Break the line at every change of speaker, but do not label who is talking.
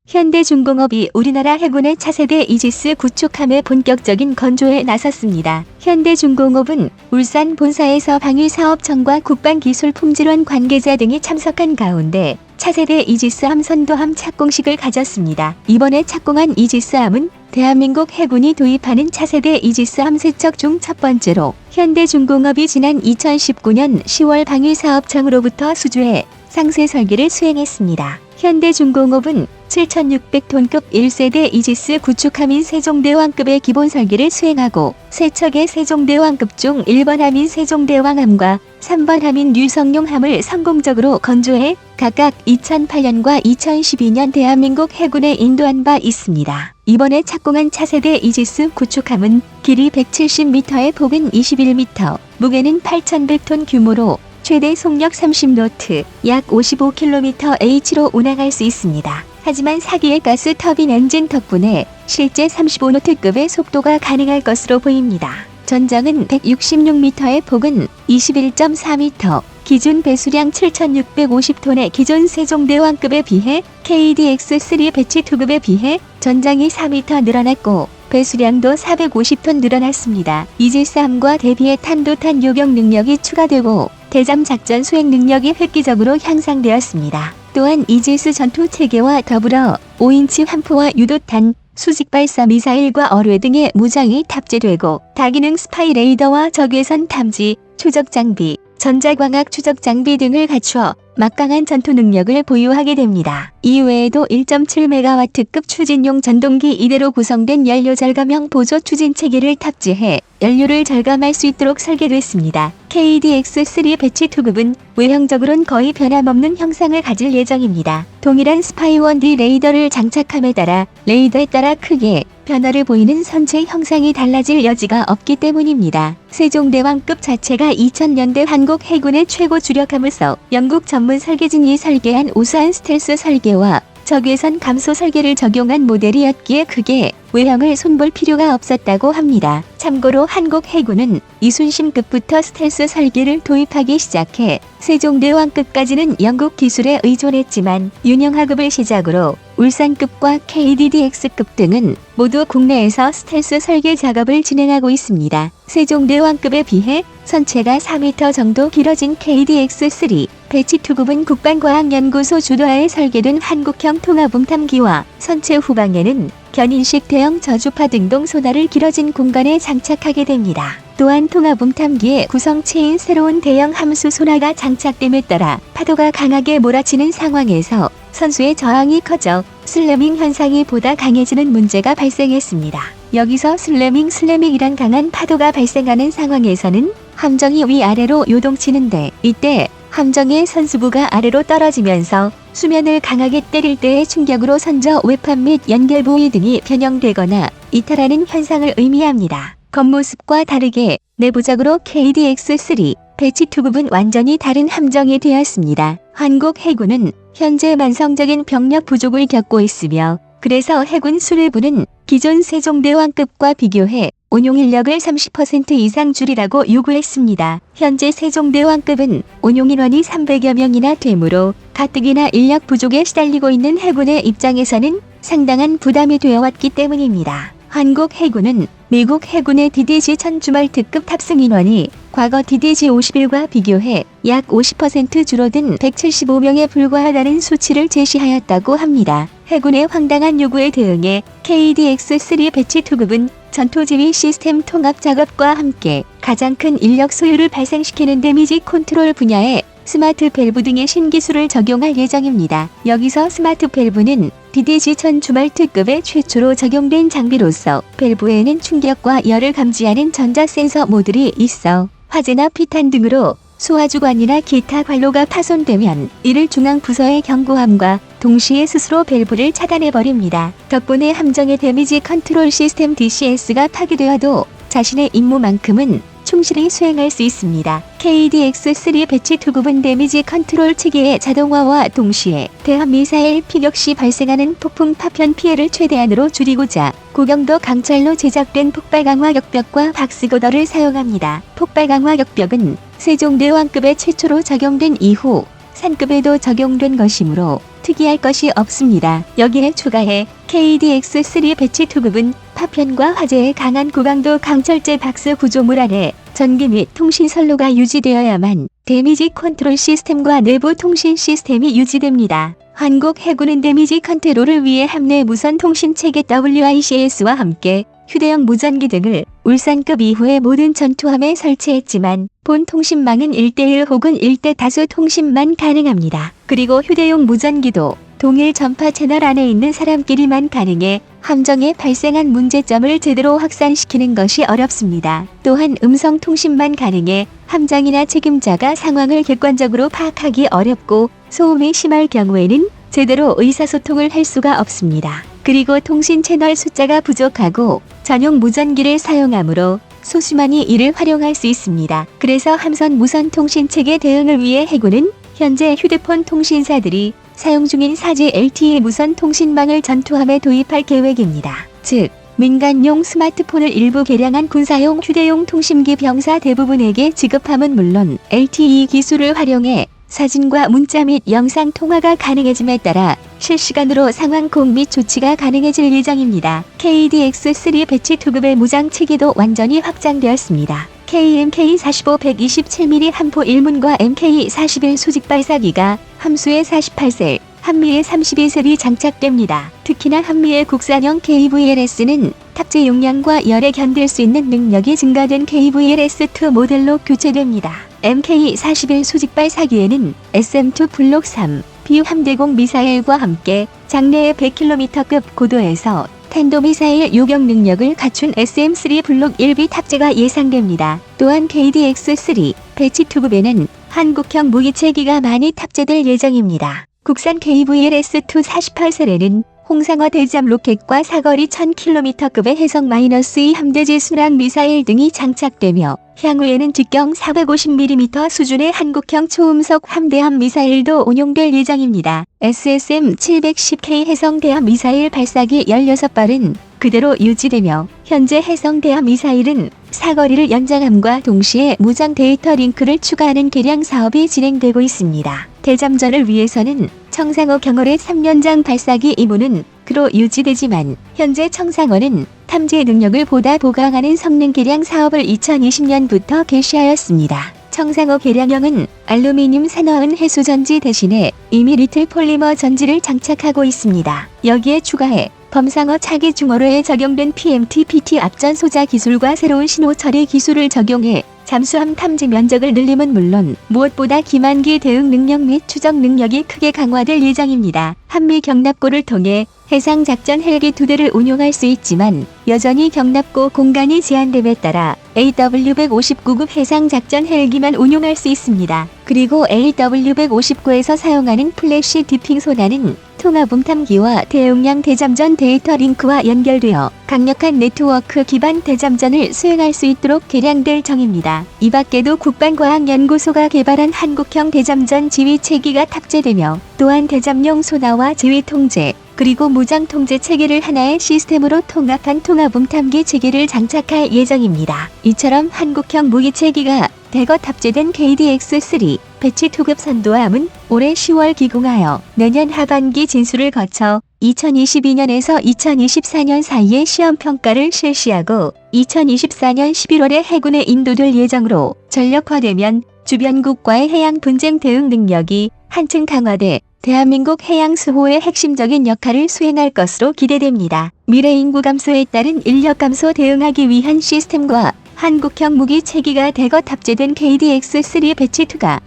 현대중공업이 우리나라 해군의 차세대 이지스 구축함의 본격적인 건조에 나섰습니다. 현대중공업은 울산 본사에서 방위사업청과 국방기술품질원 관계자 등이 참석한 가운데 차세대 이지스 함 선도함 착공식을 가졌습니다. 이번에 착공한 이지스함은 대한민국 해군이 도입하는 차세대 이지스함 세척 중 첫 번째로 현대중공업이 지난 2019년 10월 방위사업청으로부터 수주해 상세 설계를 수행했습니다. 현대중공업은 7,600톤급 1세대 이지스 구축함인 세종대왕급의 기본 설계를 수행하고 세척의 세종대왕급 중 1번 함인 세종대왕함과 3번 함인 류성룡함을 성공적으로 건조해 각각 2008년과 2012년 대한민국 해군에 인도한 바 있습니다. 이번에 착공한 차세대 이지스 구축함은 길이 170m에 폭은 21m, 무게는 8,100톤 규모로 최대 속력 30노트, 약 55km/h로 운항할 수 있습니다. 하지만 4기의 가스 터빈 엔진 덕분에 실제 35노트급의 속도가 가능할 것으로 보입니다. 전장은 166m의 폭은 21.4m, 기준 배수량 7,650톤의 기존 세종대왕급에 비해 KDX-3 배치 2급에 비해 전장이 4m 늘어났고 배수량도 450톤 늘어났습니다. 이지스함과 대비해 탄도탄 요격 능력이 추가되고 대잠 작전 수행 능력이 획기적으로 향상되었습니다. 또한 이지스 전투 체계와 더불어 5인치 환포와 유도탄, 수직 발사 미사일과 어뢰 등의 무장이 탑재되고 다기능 스파이 레이더와 적외선 탐지, 추적 장비, 전자광학 추적 장비 등을 갖추어 막강한 전투 능력을 보유하게 됩니다. 이외에도 1.7MW급 추진용 전동기 2대로 구성된 연료 절감형 보조 추진 체계를 탑재해 연료를 절감할 수 있도록 설계됐습니다. KDX-3 배치 2급은 외형적으로는 거의 변함없는 형상을 가질 예정입니다. 동일한 스파이-1D 레이더를 장착함에 따라 레이더에 따라 크게 변화를 보이는 선체 형상이 달라질 여지가 없기 때문입니다. 세종대왕급 자체가 2000년대 한국 해군의 최고 주력함으로써 영국 전문 설계진이 설계한 우수한 스텔스 설계와 적외선 감소 설계를 적용한 모델이었기에 크게 외형을 손볼 필요가 없었다고 합니다. 참고로 한국 해군은 이순신급부터 스텔스 설계를 도입하기 시작해 세종대왕급까지는 영국 기술에 의존했지만 윤영하급을 시작으로 울산급과 KDDX급 등은 모두 국내에서 스텔스 설계 작업을 진행하고 있습니다. 세종대왕급에 비해 선체가 4m 정도 길어진 KDX-3 배치 2급은 국방과학연구소 주도하에 설계된 한국형 통합음탐기와 선체 후방에는 견인식 대형 저주파 등동 소나를 길어진 공간에 장착하게 됩니다. 또한 통합음탐기의 구성체인 새로운 대형 함수 소나가 장착됨에 따라 파도가 강하게 몰아치는 상황에서 선수의 저항이 커져 슬래밍 현상이 보다 강해지는 문제가 발생했습니다. 여기서 슬래밍이란 강한 파도가 발생하는 상황에서는 함정이 위아래로 요동치는데 이때 함정의 선수부가 아래로 떨어지면서 수면을 강하게 때릴 때의 충격으로 선저 외판 및 연결 부위 등이 변형되거나 이탈하는 현상을 의미합니다. 겉모습과 다르게 내부적으로 KDX-3 배치 2급은 완전히 다른 함정이 되었습니다. 한국 해군은 현재 만성적인 병력 부족을 겪고 있으며 그래서 해군 수뇌부는 기존 세종대왕급과 비교해 운용 인력을 30% 이상 줄이라고 요구했습니다. 현재 세종대왕급은 운용 인원이 300여 명이나 되므로 가뜩이나 인력 부족에 시달리고 있는 해군의 입장에서는 상당한 부담이 되어왔기 때문입니다. 한국 해군은 미국 해군의 DDG-1000 주말 특급 탑승 인원이 과거 DDG-51과 비교해 약 50% 줄어든 175명에 불과하다는 수치를 제시하였다고 합니다. 해군의 황당한 요구에 대응해 KDX-3 배치 2급은 전투지휘 시스템 통합 작업과 함께 가장 큰 인력 소요를 발생시키는 데미지 컨트롤 분야에 스마트 밸브 등의 신기술을 적용할 예정입니다. 여기서 스마트 밸브는 DDG-1000 주말 특급에 최초로 적용된 장비로서 밸브에는 충격과 열을 감지하는 전자 센서 모듈이 있어 화재나 피탄 등으로 소화주관이나 기타 관로가 파손되면 이를 중앙 부서에 경고함과 동시에 스스로 밸브를 차단해버립니다. 덕분에 함정의 데미지 컨트롤 시스템 DCS가 파괴되어도 자신의 임무만큼은 충실히 수행할 수 있습니다. KDX-3 배치 2급은 데미지 컨트롤 체계의 자동화와 동시에 대함미사일 피격 시 발생하는 폭풍 파편 피해를 최대한으로 줄이고자 고경도 강철로 제작된 폭발 강화 격벽과 박스고더를 사용합니다. 폭발 강화 격벽은 세종대왕급에 최초로 적용된 이후 산급에도 적용된 것이므로 특이할 것이 없습니다. 여기에 추가해 KDX-3 배치 투급은 파편과 화재의 강한 고강도 강철제 박스 구조물 아래 전기 및 통신 선로가 유지되어야만 데미지 컨트롤 시스템과 내부 통신 시스템이 유지됩니다. 한국 해군은 데미지 컨트롤을 위해 함내 무선 통신 체계 WICS와 함께 휴대용 무전기 등을 울산급 이후의 모든 전투함에 설치했지만 본 통신망은 1:1 혹은 1:5 통신만 가능합니다. 그리고 휴대용 무전기도 동일 전파 채널 안에 있는 사람끼리만 가능해 함정에 발생한 문제점을 제대로 확산시키는 것이 어렵습니다. 또한 음성 통신만 가능해 함장이나 책임자가 상황을 객관적으로 파악하기 어렵고 소음이 심할 경우에는 제대로 의사소통을 할 수가 없습니다. 그리고 통신 채널 숫자가 부족하고 전용 무전기를 사용하므로 소수만이 이를 활용할 수 있습니다. 그래서 함선 무선 통신 체계 대응을 위해 해군은 현재 휴대폰 통신사들이 사용 중인 4G LTE 무선 통신망을 전투함에 도입할 계획입니다. 즉, 민간용 스마트폰을 일부 개량한 군사용 휴대용 통신기 병사 대부분에게 지급함은 물론 LTE 기술을 활용해 사진과 문자 및 영상 통화가 가능해짐에 따라 실시간으로 상황 공유 및 조치가 가능해질 예정입니다. KDX-3 배치 투급의 무장 체계도 완전히 확장되었습니다. KMK-45 127mm 함포 1문과 MK-41 수직 발사기가 함수의 48셀, 한미의 32셀이 장착됩니다. 특히나 한미의 국산형 KVLS는 탑재 용량과 열에 견딜 수 있는 능력이 증가된 KVLS2 모델로 교체됩니다. MK-41 수직 발사기에는 SM2 블록 3 비함대공 미사일과 함께 장내의 100km급 고도에서 탄도미사일 요격 능력을 갖춘 SM3 블록 1B 탑재가 예상됩니다. 또한 KDX-3 배치 투급에는 한국형 무기체계가 많이 탑재될 예정입니다. 국산 KVLS2 48셀에는 홍상어 대잠 로켓과 사거리 1000km급의 해성-2 함대지 순항 미사일 등이 장착되며 향후에는 직경 450mm 수준의 한국형 초음속 함대함 미사일도 운용될 예정입니다. SSM-710K 해성대함 미사일 발사기 16발은 그대로 유지되며 현재 해성대함 미사일은 사거리를 연장함과 동시에 무장 데이터 링크를 추가하는 개량 사업이 진행되고 있습니다. 대잠전을 위해서는 청상호 경월의 3연장 발사기 임무는 그로 유지되지만 현재 청상호는 탐지 능력을 보다 보강하는 성능 개량 사업을 2020년부터 개시하였습니다. 청상호 개량형은 알루미늄 산화은 해수 전지 대신에 이미 리틀 폴리머 전지를 장착하고 있습니다. 여기에 추가해 범상어 차기 중어로에 적용된 PMT-PT 앞전 소자 기술과 새로운 신호 처리 기술을 적용해 잠수함 탐지 면적을 늘림은 물론 무엇보다 기만기 대응 능력 및 추적 능력이 크게 강화될 예정입니다. 한미 경납고를 통해 해상작전 헬기 2대를 운용할 수 있지만 여전히 경납고 공간이 제한됨에 따라 AW159급 해상작전 헬기만 운용할 수 있습니다. 그리고 AW159에서 사용하는 플래시 디핑 소나는 통합음탐기와 대용량 대잠전 데이터 링크와 연결되어 강력한 네트워크 기반 대잠전을 수행할 수 있도록 개량될 정입니다. 이 밖에도 국방과학연구소가 개발한 한국형 대잠전 지휘 체계가 탑재되며 또한 대잠용 소나와 지휘 통제, 그리고 무장 통제 체계를 하나의 시스템으로 통합한 통합음탐기 체계를 장착할 예정입니다. 이처럼 한국형 무기 체계가 대거 탑재된 KDX-3 배치 투급 선도함은 올해 10월 기공하여 내년 하반기 진수를 거쳐 2022년에서 2024년 사이에 시험평가를 실시하고 2024년 11월에 해군에 인도될 예정으로 전력화되면 주변국과의 해양 분쟁 대응 능력이 한층 강화돼 대한민국 해양 수호의 핵심적인 역할을 수행할 것으로 기대됩니다. 미래 인구 감소에 따른 인력 감소 대응하기 위한 시스템과 한국형 무기 체계가 대거 탑재된 KDX-3 배치 2가